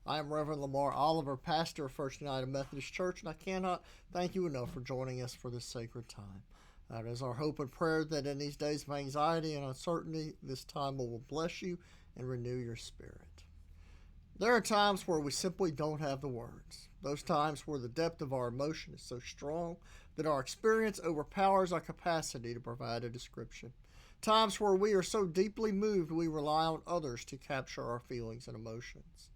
I am Reverend Lamar Oliver, pastor of First United Methodist Church, and I cannot thank you enough for joining us for this sacred time. It is our hope and prayer that in these days of anxiety and uncertainty, this time will bless you and renew your spirit. There are times where we simply don't have the words. Those times where the depth of our emotion is so strong that our experience overpowers our capacity to provide a description. Times where we are so deeply moved we rely on others to capture our feelings and emotions.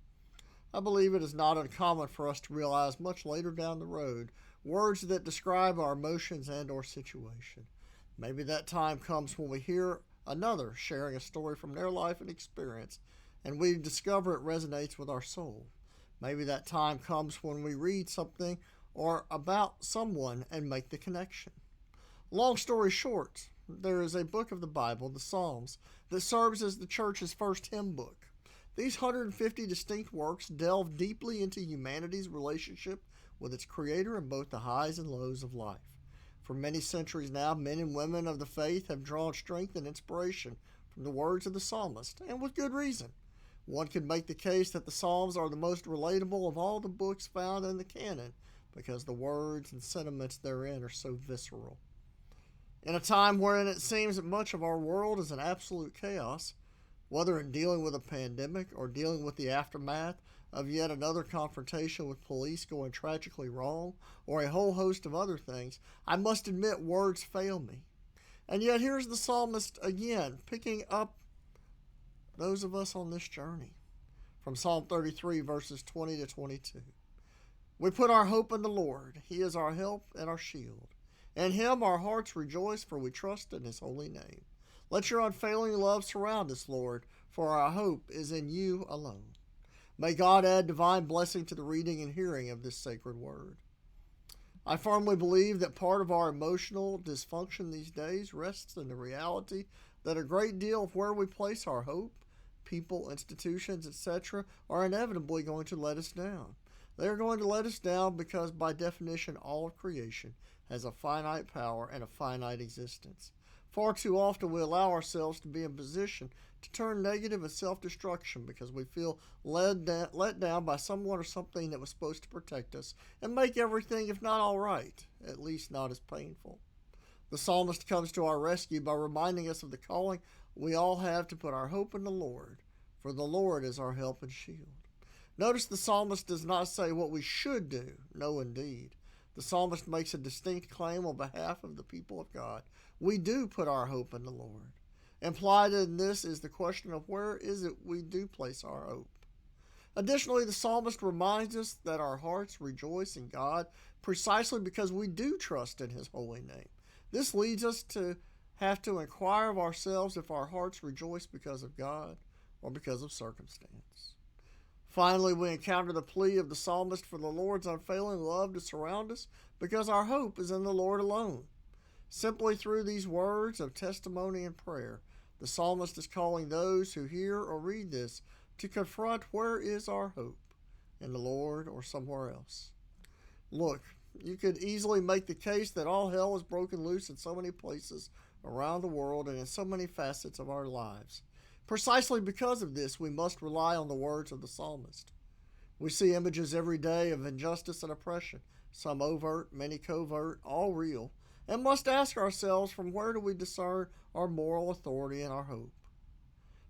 I believe it is not uncommon for us to realize much later down the road words that describe our emotions and or situation. Maybe that time comes when we hear another sharing a story from their life and experience and we discover it resonates with our soul. Maybe that time comes when we read something or about someone and make the connection. Long story short, there is a book of the Bible, the Psalms, that serves as the church's first hymn book. These 150 distinct works delve deeply into humanity's relationship with its creator in both the highs and lows of life. For many centuries now, men and women of the faith have drawn strength and inspiration from the words of the psalmist, and with good reason. One could make the case that the Psalms are the most relatable of all the books found in the canon because the words and sentiments therein are so visceral. In a time wherein it seems that much of our world is in absolute chaos, whether in dealing with a pandemic or dealing with the aftermath of yet another confrontation with police going tragically wrong, or a whole host of other things, I must admit words fail me. And yet here's the psalmist again, picking up those of us on this journey. From Psalm 33, verses 20 to 22. We put our hope in the Lord. He is our help and our shield. In him our hearts rejoice, for we trust in his holy name. Let your unfailing love surround us, Lord, for our hope is in you alone. May God add divine blessing to the reading and hearing of this sacred word. I firmly believe that part of our emotional dysfunction these days rests in the reality that a great deal of where we place our hope, people, institutions, etc., are inevitably going to let us down. They are going to let us down because, by definition, all of creation has a finite power and a finite existence. Far too often we allow ourselves to be in position to turn negative and self-destruction because we feel let down by someone or something that was supposed to protect us and make everything, if not all right, at least not as painful. The psalmist comes to our rescue by reminding us of the calling we all have to put our hope in the Lord, for the Lord is our help and shield. Notice the psalmist does not say what we should do. No, indeed. The psalmist makes a distinct claim on behalf of the people of God. We do put our hope in the Lord. Implied in this is the question of where is it we do place our hope. Additionally, the psalmist reminds us that our hearts rejoice in God precisely because we do trust in his holy name. This leads us to have to inquire of ourselves if our hearts rejoice because of God or because of circumstance. Finally, we encounter the plea of the psalmist for the Lord's unfailing love to surround us because our hope is in the Lord alone. Simply through these words of testimony and prayer, the psalmist is calling those who hear or read this to confront where is our hope, in the Lord or somewhere else. Look, you could easily make the case that all hell is broken loose in so many places around the world and in so many facets of our lives. Precisely because of this, we must rely on the words of the psalmist. We see images every day of injustice and oppression, some overt, many covert, all real, and must ask ourselves from where do we discern our moral authority and our hope.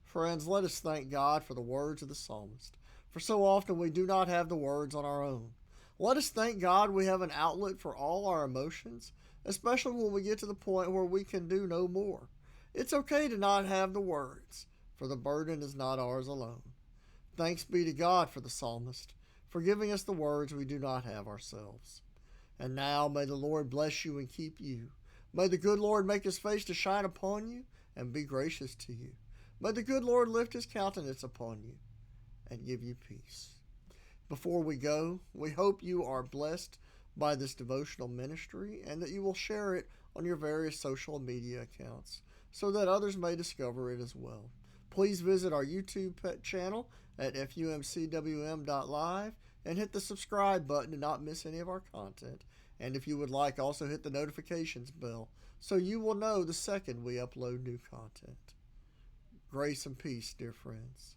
Friends, let us thank God for the words of the psalmist, for so often we do not have the words on our own. Let us thank God we have an outlet for all our emotions, especially when we get to the point where we can do no more. It's okay to not have the words, for the burden is not ours alone. Thanks be to God for the psalmist, for giving us the words we do not have ourselves. And now may the Lord bless you and keep you. May the good Lord make his face to shine upon you and be gracious to you. May the good Lord lift his countenance upon you and give you peace. Before we go, we hope you are blessed by this devotional ministry and that you will share it on your various social media accounts so that others may discover it as well. Please visit our YouTube channel at fumcwm.live and hit the subscribe button to not miss any of our content. And if you would like, also hit the notifications bell so you will know the second we upload new content. Grace and peace, dear friends.